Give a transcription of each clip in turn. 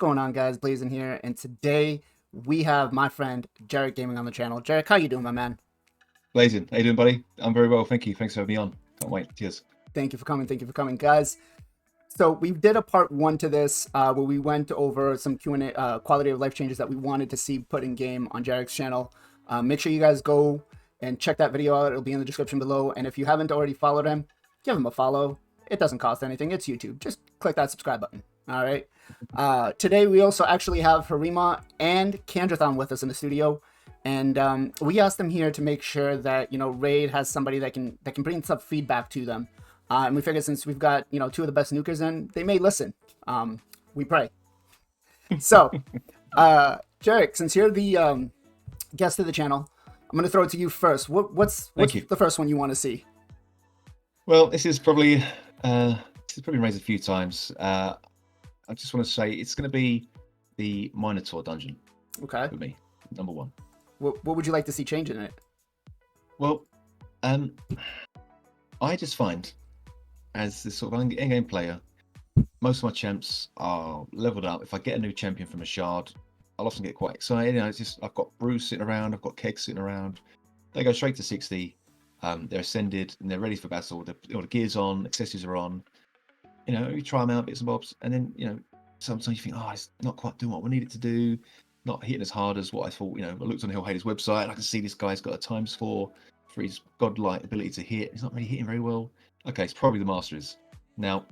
going on, guys? Blazing here, and today we have my friend Jarek Gaming on the channel. Jarek, how you doing, my man? Blazing, how you doing, buddy? I'm very well, thank you. Thanks for having me on. Can't wait. Cheers. Thank you for coming. Thank you for coming, guys. So we did a part one to this where we went over some Q&A, quality of life changes that we wanted to see put in game on Jarek's channel. Make sure you guys go and check that video out. It'll be in the description below. And if you haven't already followed him, give him a follow. It doesn't cost anything. It's YouTube. Just click that subscribe button. All right. Today we also actually have Harima and Kandrathon with us in the studio, and we asked them here to make sure that Raid has somebody that can bring some feedback to them. And we figured since we've got two of the best nukers in, they may listen. We pray. So, Jarek, since you're the guest of the channel, I'm going to throw it to you first. What's the first one you want to see? Well, this is probably raised a few times. I just want to say it's going to be the Minotaur dungeon. Okay. For me, number one. What would you like to see change in it? Well, I just find, as this sort of in-game player, most of my champs are leveled up. If I get a new champion from a shard, I'll often get quite excited. It's just I've got Bruce sitting around, I've got Keg sitting around. They go straight to 60. They're ascended and they're ready for battle. All the gear's on, accessories are on. You try them out, bits and bobs, and then sometimes you think, oh, it's not quite doing what we need it to do, not hitting as hard as what I thought. I looked on Hill Hader's website and I can see this guy's got a times 4 for his godlike ability to hit. He's not really hitting very well. Okay, it's probably the Masters. Now,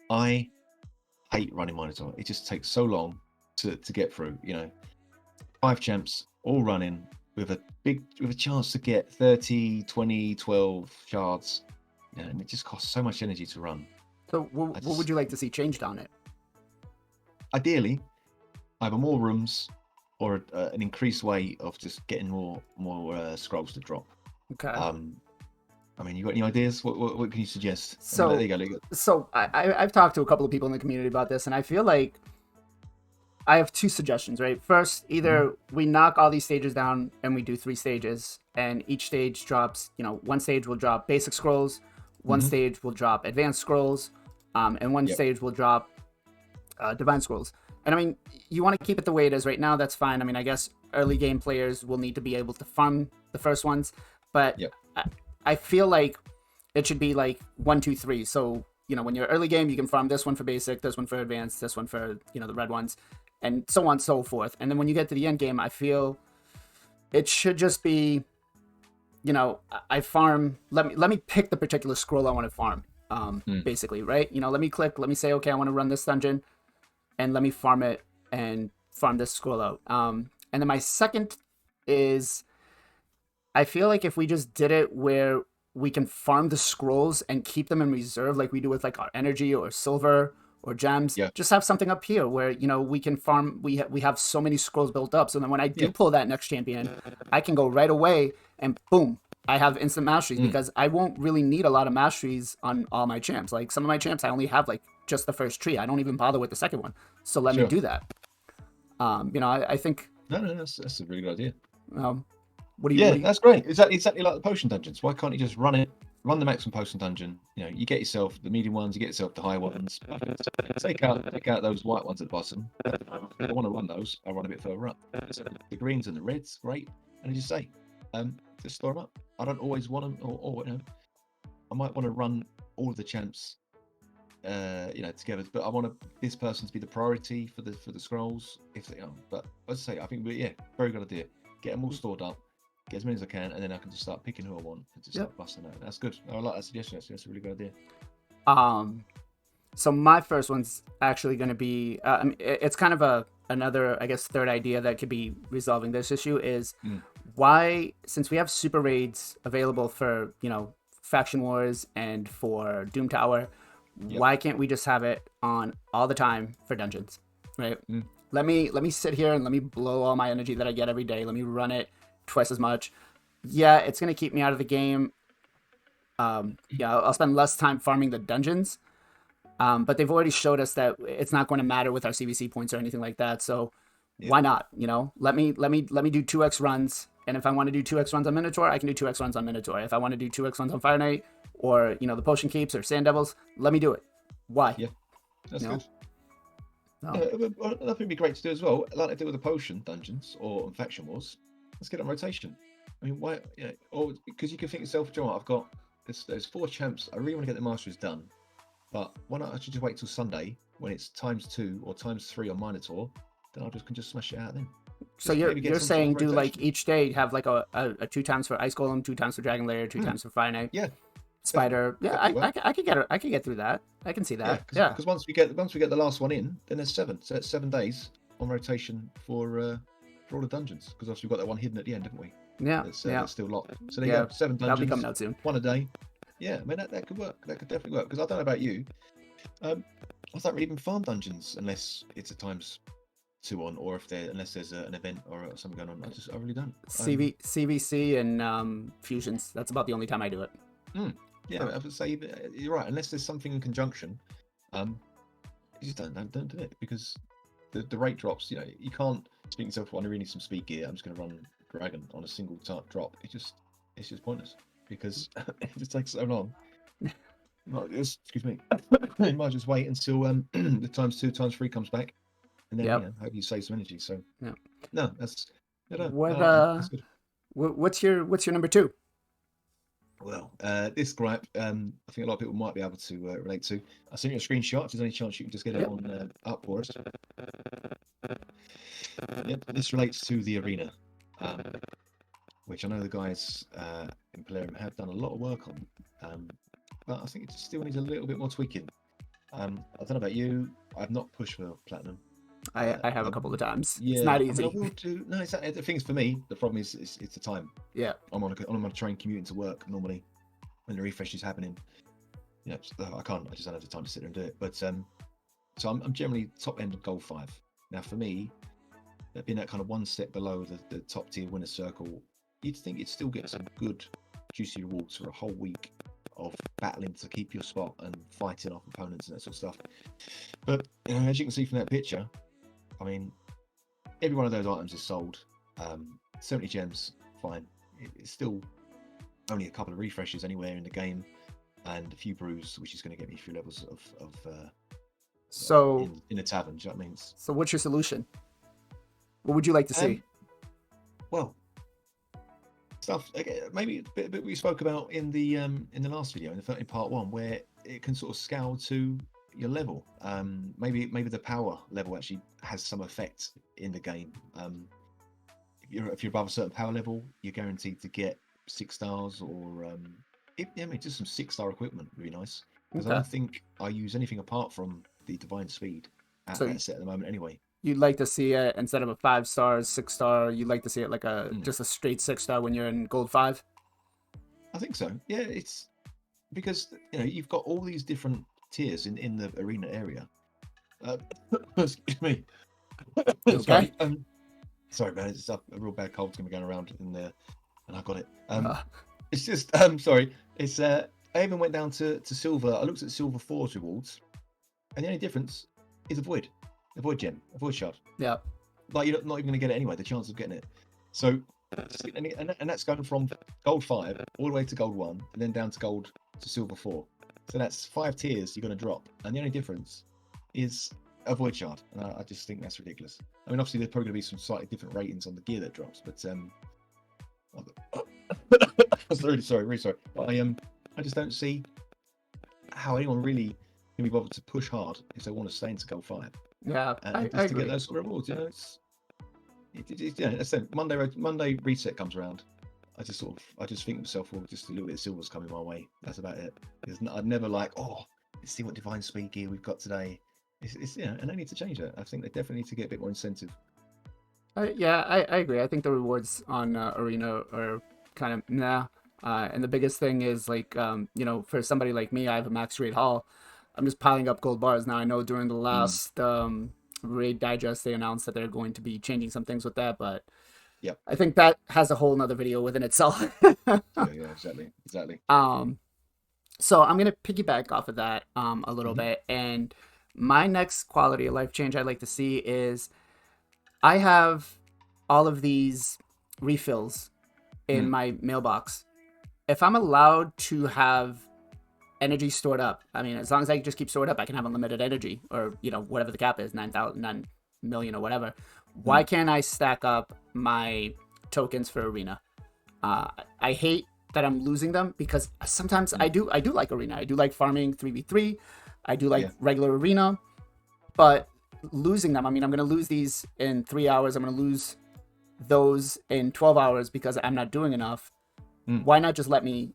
I hate running Minotaur. It just takes so long to get through. 5 champs all running with a chance to get 30, 20, 12 shards. And it just costs so much energy to run. So what would you like to see changed on it? Ideally, either more rooms or an increased way of just getting more scrolls to drop. Okay. You got any ideas? What can you suggest? So there you go. So I've talked to a couple of people in the community about this, and I feel like I have 2 suggestions, right? First, either we knock all these stages down and we do 3 stages, and each stage drops, one stage will drop basic scrolls, one stage will drop advanced scrolls, and one stage will drop divine scrolls. And you want to keep it the way it is right now, that's fine. I guess early game players will need to be able to farm the first ones, but I feel like it should be like 1, 2, 3. So, when you're early game, you can farm this one for basic, this one for advanced, this one for, the red ones, and so on and so forth. And then when you get to the end game, I feel it should just be, I farm, let me pick the particular scroll I want to farm, basically, right? Let me say, okay, I want to run this dungeon, and let me farm it and farm this scroll out. And then my second is, I feel like if we just did it where we can farm the scrolls and keep them in reserve like we do with like our energy or silver or gems, just have something up here where, we can farm, we have so many scrolls built up. So then when I do pull that next champion, I can go right away and boom, I have instant masteries because I won't really need a lot of masteries on all my champs. Like some of my champs, I only have like just the first tree. I don't even bother with the second one. So let me do that. I think. No, that's a really good idea. What do you? That's great. Exactly like the potion dungeons. Why can't you just run the maximum potion dungeon? You get yourself the medium ones, you get yourself the high ones. Take out those white ones at the bottom. If I want to run those, I'll run a bit further up. So the greens and the reds, great. And as you say, just store them up. I don't always want them, or I might want to run all of the champs, together. But I want this person to be the priority for the scrolls. But as I say, I think very good idea. Get them all stored up. Get as many as I can, and then I can just start picking who I want and just start busting out. That's good. I like that suggestion. That's a really good idea. So my first one's actually going to be, it's kind of another, I guess, third idea that could be resolving this issue is why, since we have super raids available for, Faction Wars and for Doom Tower, why can't we just have it on all the time for dungeons, right? Let me sit here and let me blow all my energy that I get every day. Let me run it twice as much. It's going to keep me out of the game. I'll spend less time farming the dungeons. But they've already showed us that it's not going to matter with our CVC points or anything like that. So why not? Let me do 2x runs. And if I want to do 2x runs on Minotaur, I can do 2x runs on Minotaur. If I want to do 2x runs on Fire Knight or, the Potion Keeps or Sand Devils, let me do it. Why? Yeah, that's good. No. Another thing would be great to do as well, like they do with the potion dungeons or faction wars. Let's get on rotation. I mean, why? Yeah, or because you can think yourself, John, I've got there's 4 champs. I really want to get the Masters done, but why not actually just wait till Sunday when it's ×2 or ×3 on Minotaur? Then I can just smash it out then. So Just maybe get you're some sort saying of do like rotation. each day have like a 2 times for Ice Golem, 2 times for Dragon Lair, 2 times for Fire Knight, Yeah, Spider. Yeah, definitely work. I could get through that. I can see Yeah, that. Yeah. because once we get the last one in, then there's 7. So it's 7 days on rotation for all the dungeons. Because obviously we've got that one hidden at the end, haven't we? Yeah. That's still locked. So there you Yeah. go, 7 That'll be coming dungeons, out soon. 1 a day. Yeah, I mean that could work. That could definitely work. Because I don't know about you, I don't really even farm dungeons unless it's a ×2 on, or unless there's an event or something going on. I really don't. CVC and fusions. That's about the only time I do it. Yeah, I would say you're right. Unless there's something in conjunction, you just don't do it because the rate drops. You know, you can't speak yourself. I really need some speed gear. I'm just going to run dragon on a single drop. It's just pointless because it just takes so long. Excuse me. You might just wait until the ×2, ×3 comes back, and then hope you save some energy. So yeah, no, that's what that's good. what's your number 2? Well, this gripe, I think a lot of people might be able to relate to. I sent you a screenshot. If there's any chance you can just get it on up for us. Yep, this relates to the arena, which I know the guys in Polarium have done a lot of work on, but I think it still needs a little bit more tweaking. I don't know about you. I've not pushed for platinum. I have a couple of times. Yeah, It's not I mean, easy. I will do. No, the thing is for me, the problem is it's the time. Yeah. I'm on a train commuting to work normally when the refresh is happening. You know, I can't. I just don't have the time to sit there and do it. But so I'm generally top end of gold 5. Now for me, being that kind of one step below the top tier winner circle, you'd think you'd still get some good juicy rewards for a whole week of battling to keep your spot and fighting off opponents and that sort of stuff. But as you can see from that picture, I mean, every one of those items is sold. 70 gems, fine. It's still only a couple of refreshes anywhere in the game, and a few brews, which is going to get me a few levels of so in a tavern. Do you know what I mean? So what's your solution? What would you like to see? Well, stuff maybe a bit we spoke about in the last video in part 1, where it can sort of scale to your level. Maybe the power level actually has some effect in the game. If you're above a certain power level, you're guaranteed to get 6 stars, or just some 6-star equipment would be nice. Because I don't think I use anything apart from the divine speed at that set at the moment anyway. You'd like to see it instead of a 5 star, 6 star. You'd like to see it like just a straight 6 star when you're in gold 5. I think so. Yeah, it's because you've got all these different tiers in the arena area. Excuse me. Okay. Sorry, man. It's a real bad cold's gonna be going around in there, and I got it. It's just sorry. It's I even went down to silver. I looked at silver 4's rewards, and the only difference is a void gem, a void shard. Yeah. Like you're not even gonna get it anyway. The chance of getting it. So, and that's going from gold 5 all the way to gold 1, and then down to silver 4. So that's 5 tiers you're gonna drop, and the only difference is a void shard, and I just think that's ridiculous. I mean, obviously there's probably going to be some slightly different ratings on the gear that drops, but really sorry. I just don't see how anyone really can be bothered to push hard if they want to stay into gold 5. Yeah, and I just to agree. get those sort of rewards. Monday reset comes around. I just think to myself, well, just a little bit of silver's coming my way. That's about it. I'd never like, let's see what divine speed gear we've got today. And they need to change that. I think they definitely need to get a bit more incentive. I agree. I think the rewards on Arena are kind of nah. And the biggest thing is like, for somebody like me, I have a max raid haul. I'm just piling up gold bars now. I know during the last raid digest, they announced that they're going to be changing some things with that, but yep. I think that has a whole nother video within itself. yeah, exactly. So I'm gonna piggyback off of that a little bit, and my next quality of life change I'd like to see is I have all of these refills in my mailbox. If I'm allowed to have energy stored up. I mean, as long as I just keep stored up, I can have unlimited energy, or whatever the cap is, 9 million or whatever. Why can't I stack up my tokens for arena? I hate that I'm losing them, because sometimes I do like arena. I do like farming 3v3. I do like regular arena, but losing them, I mean, I'm gonna lose these in 3 hours. I'm gonna lose those in 12 hours because I'm not doing enough. Why not just let me,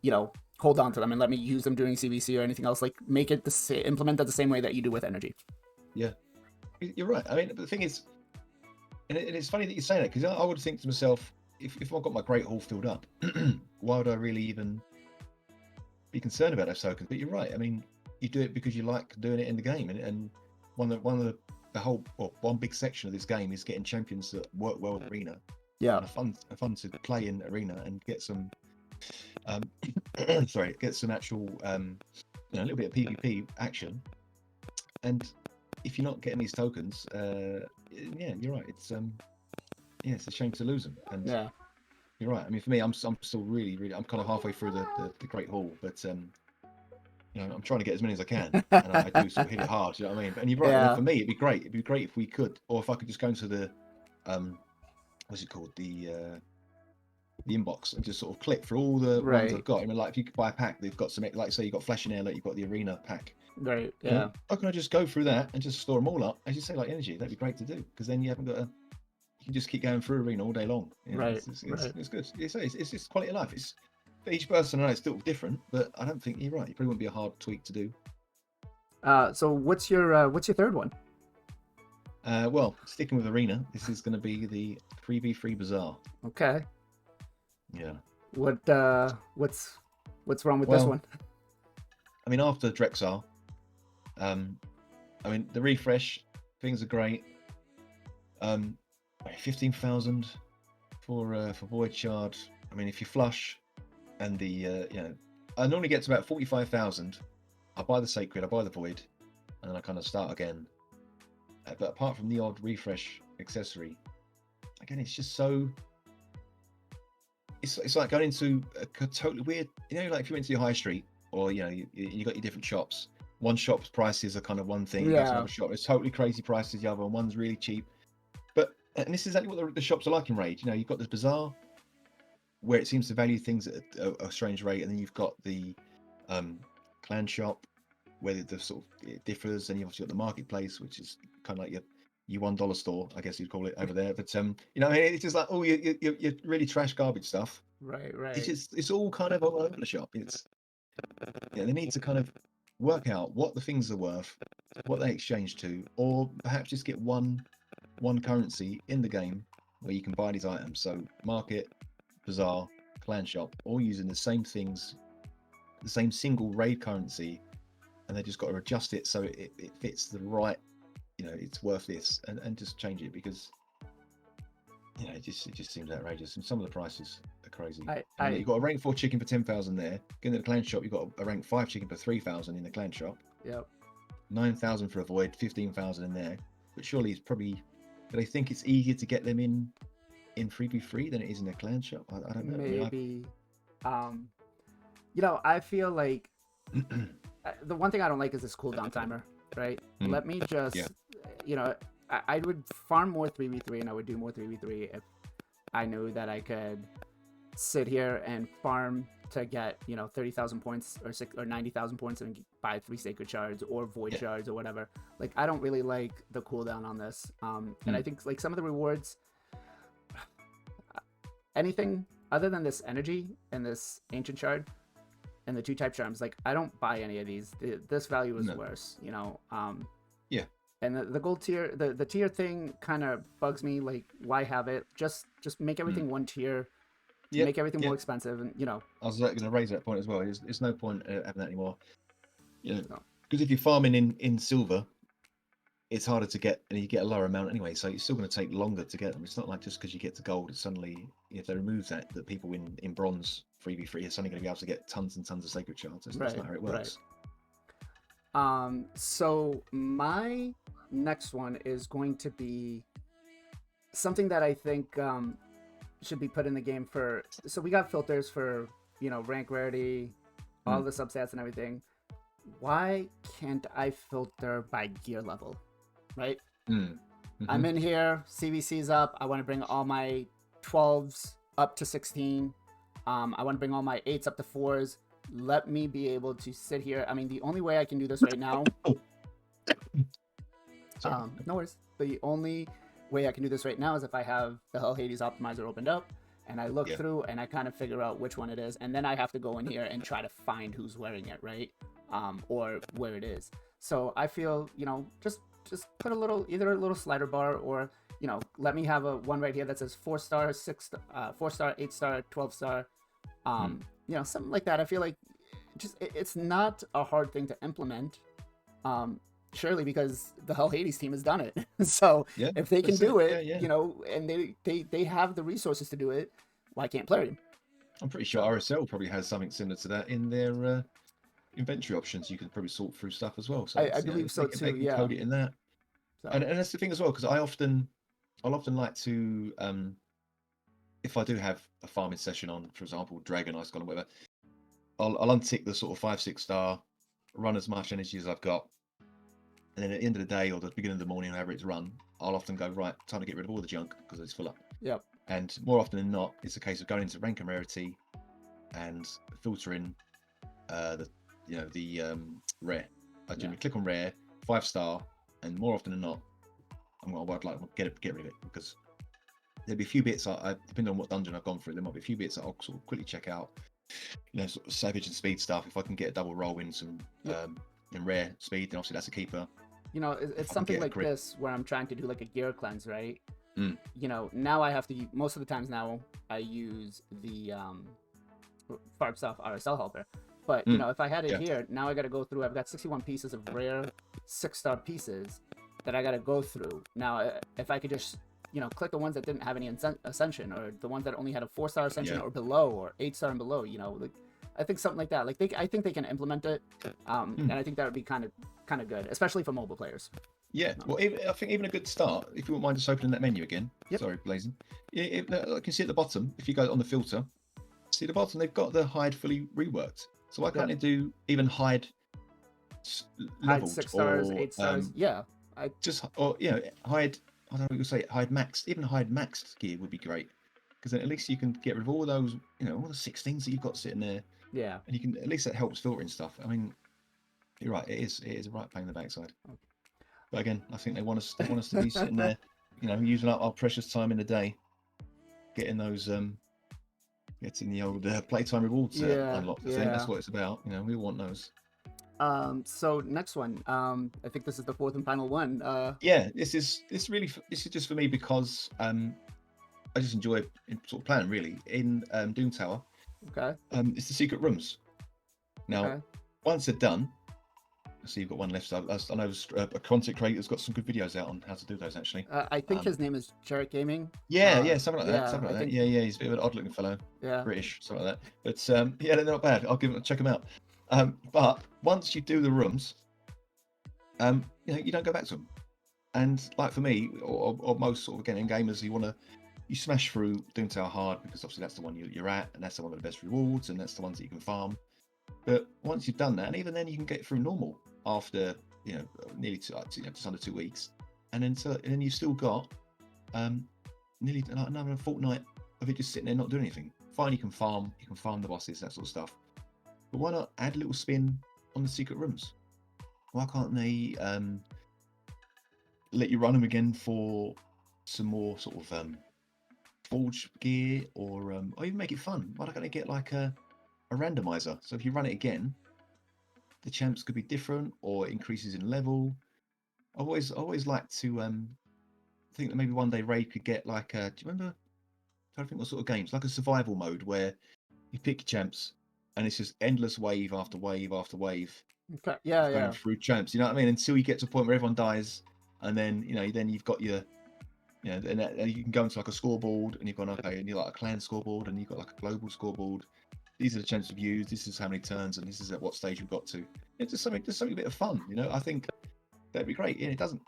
hold on to them and let me use them during CVC or anything else? Like, make it implement that the same way that you do with energy. Yeah, you're right. I mean, but the thing is, and it's funny that you say that, because I would think to myself, if I've got my Great Hall filled up, why would I really even be concerned about those tokens? But you're right. I mean, you do it because you like doing it in the game, and one of the whole, one big section of this game is getting champions that work well in arena. Yeah, and are fun to play in arena and get some, get some actual, a little bit of PvP action. And if you're not getting these tokens, yeah, you're right. It's it's a shame to lose them. And yeah, you're right. I mean, for me, I'm still really, I'm kind of halfway through the Great Hall, but I'm trying to get as many as I can, and I do sort of hit it hard. You know what I mean? And you're right. I mean, for me, it'd be great. It'd be great if we could, or if I could just go into the, what's it called, the inbox, and just sort of click through all the ones I've got. I mean, like if you could buy a pack, they've got some, like say you got Flash and Air, like you've got the arena pack. Right. Yeah. How can I just go through that and just store them all up, as you say, like energy? That'd be great to do, because then you haven't got to. You can just keep going through arena all day long. Right. It's good. It's just quality of life. It's for each person. I know it's still different, but I don't think you're right. It probably wouldn't be a hard tweak to do. So what's your third one? Well, sticking with arena, this is going to be the 3v3 Bazaar. Okay. Yeah. What's wrong with this one? I mean, after Drexar, I mean, the refresh, things are great. 15,000 for Void Shard. I mean, if you flush, and the I normally get to about 45,000. I buy the Sacred, I buy the Void, and then I kind of start again. But apart from the odd refresh accessory, again, it's just so. It's like going into a totally weird. Like if you went to your high street, or you got your different shops. One shop's prices are kind of one thing. Yeah. Another shop, it's totally crazy prices. The other one's really cheap. And this is exactly what the shops are like in Raid. You've got this Bazaar, where it seems to value things at a strange rate, and then you've got the clan shop, where the sort of it differs, and you've obviously got the marketplace, which is kind of like your $1 store, I guess you'd call it over there. But it's just like your really trash garbage stuff. Right. It's all kind of all over the shop. They need to kind of work out what the things are worth, what they exchange to, or perhaps just get one currency in the game where you can buy these items. So market, Bazaar, clan shop, all using the same things, the same single raid currency, and they just got to adjust it so it fits the right, it's worth this, and just change it, because it just seems outrageous, and some of the prices are crazy. You've got a rank 4 chicken for 10,000 there. Get into the clan shop, you've got a rank 5 chicken for 3,000 in the clan shop. Yep. 9,000 for a Void, 15,000 in there. But surely it's probably. Do they think it's easier to get them in 3v3 than it is in a clan shop? I don't know. Maybe. I feel like the one thing I don't like is this cooldown timer, right? Let me just, I would farm more 3v3, and I would do more 3v3 if I knew that I could sit here and farm to get 30,000 points or 90,000 points and buy 3 sacred shards or void shards or whatever. Like, I don't really like the cooldown on this, and I think like some of the rewards, anything other than this energy and this ancient shard and the 2 type charms, like I don't buy any of these. This value is worse, and the gold tier, the tier thing kind of bugs me. Like, why have it? Just make everything one tier. Make everything more expensive, and I was going to raise that point as well. There's no point having that anymore. Because if you're farming in silver, it's harder to get, and you get a lower amount anyway. So it's still going to take longer to get them. It's not like just because you get to gold, it's suddenly, if they remove that people in bronze 3v3 are suddenly going to be able to get tons and tons of sacred shards. That's not how it works. Right. So my next one is going to be something that I think should be put in the game so we got filters for rank rarity, all the substats and everything. why can't I filter by gear level, right? Mm. I'm Hmm. in here, CVC's up. I want to bring all my 12s up to 16. I want to bring all my 8s up to 4s. Let me be able to sit here. I mean, the only way I can do this right now, Oh, sorry. no worries. The only way I can do this right now is if I have the Hell Hades optimizer opened up and I look Yeah. through and I kind of figure out which one it is. And then I have to go in here and try to find who's wearing it, right? Or where it is. So I feel, just put a little, either a little slider bar or, let me have a one right here that says 4-star, 4-star, 8-star, 12-star, Mm. something like that. I feel like it's not a hard thing to implement. Um, Surely because the Hell Hades team has done it. So Yeah. if they can That's it. do Yeah, it, yeah. and they have the resources to do it, why can't Plarium? I'm pretty sure So RSL probably has something similar to that in their inventory options. You can probably sort through stuff as well. So I it's, believe they so can they too. can Yeah. code it in that. So And that's the thing as well, because I'll often like to if I do have a farming session on, for example, Dragon Ice Golem, whatever, I'll untick the sort of 5-6 star, run as much energy as I've got, and then at the end of the day or the beginning of the morning, however it's run, I'll often go, right, time to get rid of all the junk because it's full up. yep. And more often than not, it's a case of going into rank and rarity and filtering the rare. I Yeah. generally click on rare, 5-star, and more often than not, I'd like to get rid of it because there'll be a few bits depending on what dungeon I've gone through, there might be a few bits that I'll sort of quickly check out. Sort of savage and speed stuff. If I can get a double roll in some Yep. in rare speed, then obviously that's a keeper. It's If I can something get a like crit, this where I'm trying to do like a gear cleanse, right? mm, Now I have to most of the times now I use the Farb Stuff RSL helper. But mm, if I had it yeah, here, now I got to go through. I've got 61 pieces of rare 6-star pieces that I got to go through. Now, if I could just click the ones that didn't have any ascension, or the ones that only had a 4-star ascension yeah, or below, or 8-star and below, like I think something like that. Like I think they can implement it, mm, and I think that would be kind of good, especially for mobile players. yeah. Well, I think even a good start. If you wouldn't mind just opening that menu again. Yep. Sorry, Blazing. Yeah, I can see at the bottom. If you go on the filter, see at the bottom they've got the hide fully reworked. So why can't Yep. they do even hide Hide leveled 6-stars, or 8-stars. Yeah. I just or hide, I don't know what you say, hide maxed, even hide maxed gear would be great because then at least you can get rid of all those, all the 16s that you've got sitting there, yeah. and you can at least that helps filtering stuff. I mean, you're right, it is a right pain in the backside. But again, I think they want us to be sitting there, using up our precious time in the day, getting those getting the old playtime rewards Yeah. unlocked. I think that's Yeah. what it's about. We want those. So next one. I think this is the fourth and final one. Yeah, this is just for me because I just enjoy sort of playing really in Doom Tower. Okay. It's the secret rooms. Now, Okay. once they're done, I see you've got one left. So I know a content creator's got some good videos out on how to do those actually. I think Um, his name is Jarrett Gaming. yeah, something like that. Yeah, Something I like that. think. Yeah, he's a bit of an odd-looking fellow, Yeah. British, something like that. But yeah, they're not bad. I'll check them out. But once you do the rooms, you don't go back to them. And like for me, or most sort of getting gamers, you smash through Doom Tower hard because obviously that's the one you're at, and that's the one with the best rewards, and that's the ones that you can farm. But once you've done that, and even then you can get through normal after nearly just under 2 weeks, and then you've still got nearly another fortnight of it just sitting there not doing anything. Fine, you can farm the bosses, that sort of stuff. But why not add a little spin on the secret rooms? Why can't they let you run them again for some more sort of forge gear, or even make it fun? Why can't they get like a randomizer? So if you run it again, the champs could be different or it increases in level. I always like to think that maybe one day Raid could get like a, do you remember? I'm trying to think what sort of games, like a survival mode where you pick your champs and it's just endless wave after wave after wave Okay. Yeah. of going Yeah. through champs. You know what I mean? Until you get to a point where everyone dies, and then then you've got your and you can go into like a scoreboard, and you've got and you're like a clan scoreboard, and you've got like a global scoreboard. These are the champs we've used. This is how many turns, and this is at what stage we've got to. It's just something a bit of fun. I think that'd be great. It doesn't,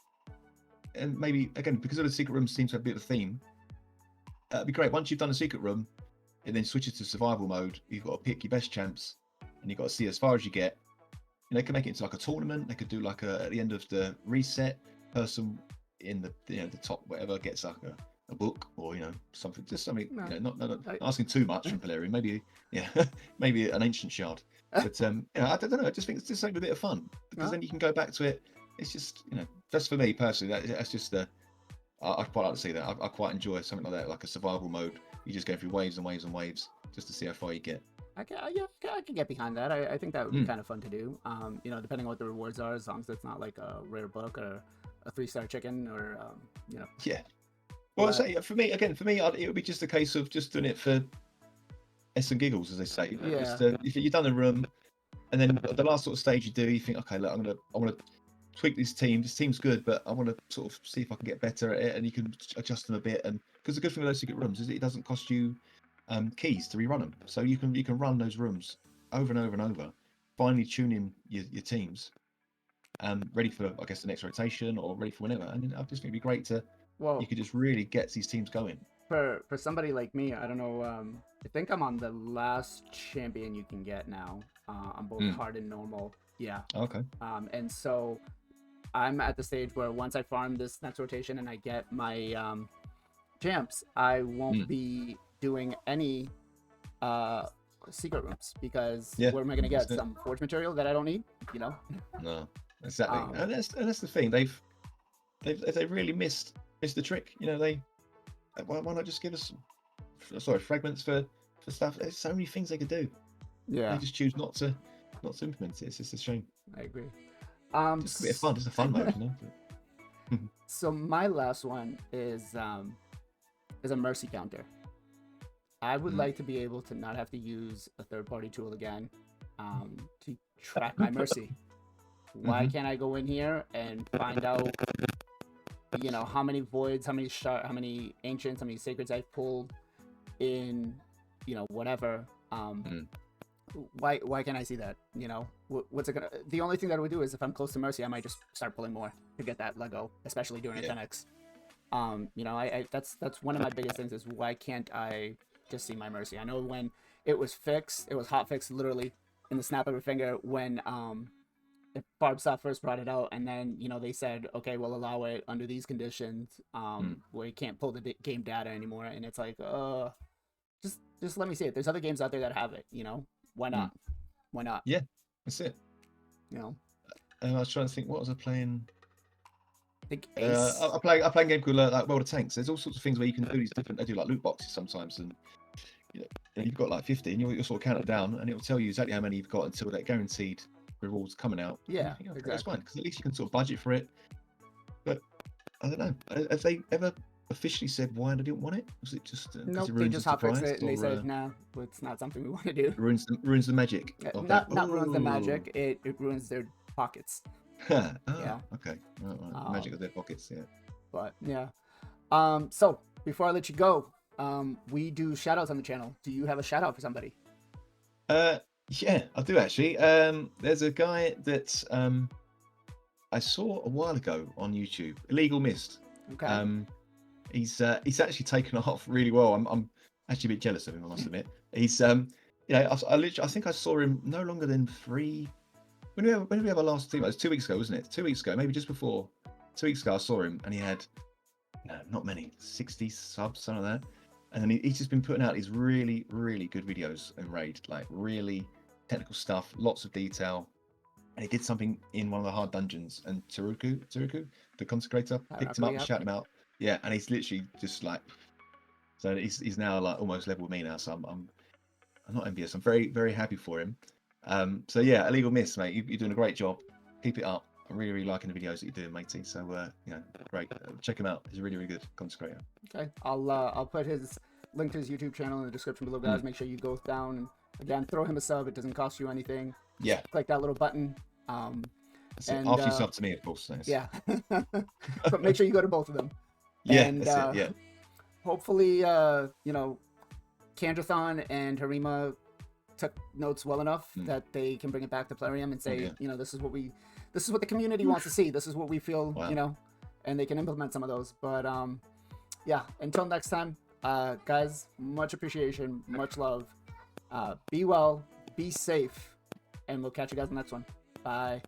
and maybe again because of the secret rooms seem to have a bit of a theme. It'd be great once you've done a secret room, and then switches to survival mode. You've got to pick your best champs, and you've got to see as far as you get. they could make it into like a tournament. They could do like at the end of the reset, person in the the top whatever gets like a book or something, just something, No, not I, asking too much from Valerian. Maybe maybe an ancient shard. But I don't know. I just think it's just something a bit of fun because then you can go back to it. It's just just for me personally, that's just I quite like to see that. I quite enjoy something like that, like a survival mode. You just go through waves and waves and waves just to see how far you get. I can get behind that. I think that would be kind of fun to do. Depending on what the rewards are, as long as it's not like a rare book or a 3-star chicken or Yeah. Well, for me, it would be just a case of just doing it for s and giggles, as they say. Yeah. Just, if you've done a room, and then the last sort of stage you do, you think, okay, look, I want to tweak this team. This team's good, but I want to sort of see if I can get better at it, and you can adjust them a bit. And because the good thing with those secret rooms is it doesn't cost you keys to rerun them, so you can run those rooms over and over and over, finally tuning your teams, ready for I guess the next rotation or ready for whenever. And I just think it'd be great to you could just really get these teams going. For somebody like me, I don't know. I think I'm on the last champion you can get now. On both hard and normal. Yeah. Okay. And so I'm at the stage where once I farm this next rotation and I get my champs, I won't be doing any secret rooms because where am I gonna get some forge material that I don't need? No, exactly. And that's the thing. They've really missed the trick. Why not just give us fragments for stuff? There's so many things they could do. Yeah. They just choose not to implement it. It's just a shame. I agree. Just a bit of fun. Just a fun mode, So my last one is a mercy counter. I would like to be able to not have to use a third-party tool again to track my mercy. Why can't I go in here and find out, how many voids, how many ancients, how many sacreds I've pulled in, whatever. Why can't I see that? What's it gonna? The only thing that it would do is if I'm close to mercy, I might just start pulling more to get that Lego, especially during a 10x. That's one of my biggest things is why can't I just see my mercy? I know when it was fixed, it was hot fixed literally in the snap of a finger when Barbsoft first brought it out, and then they said, okay, we'll allow it under these conditions where you can't pull the game data anymore, and it's like just let me see it. There's other games out there that have it. Why not? Why not? Yeah, that's it. And I was trying to think, what was I playing? I think Ace. I play a game called like World of Tanks. There's all sorts of things where you can do these different. They do like loot boxes sometimes, and you've got like 50, and you'll sort of count it down, and it will tell you exactly how many you've got until that guaranteed rewards coming out. Yeah, exactly. exactly. That's fine because at least you can sort of budget for it. But I don't know. Have they ever officially said why they didn't want it? Was it just nope? They just hot fixed it and they said, "No, it's not something we want to do." Ruins the magic. Not ruins the magic. It ruins their pockets. Yeah. Okay. Right. Magic of their pockets. Yeah. But yeah. So before I let you go, we do shout outs on the channel. Do you have a shout out for somebody? Yeah, I do actually. There's a guy that I saw a while ago on YouTube, Illegal Mist. Okay. He's actually taken off really well. I'm actually a bit jealous of him, I must admit. He's I think I saw him no longer than 3. When did we have our last team? It was 2 weeks ago, wasn't it? 2 weeks ago, maybe just before. 2 weeks ago, I saw him, and he had not many, 60 subs, something like that. And then he's just been putting out these really, really good videos in Raid, like really technical stuff, lots of detail. And he did something in one of the hard dungeons, and Taruku, the consecrator, picked him up and shouted him out. Yeah, and he's literally just like, so he's now like almost level with me now. So I'm not envious. I'm very, very happy for him. So yeah, Illegal Mist, mate, you're doing a great job. Keep it up. I'm really, really liking the videos that you're doing, matey. So great. Check him out. He's a really, really good consecrator. Okay, I'll put his link to his YouTube channel in the description below, guys. Make sure you go down and again throw him a sub. It doesn't cost you anything. Yeah. Click that little button. And after you sub to me, of course. Nice. Yeah. But make sure you go to both of them. Yeah. And that's it. Yeah. hopefully, Kandrathon and Harima took notes well enough that they can bring it back to Plarium and say, this is what the community wants to see. This is what we feel, and they can implement some of those. But yeah, until next time, guys, much appreciation, much love. Be well, be safe, and we'll catch you guys in the next one. Bye.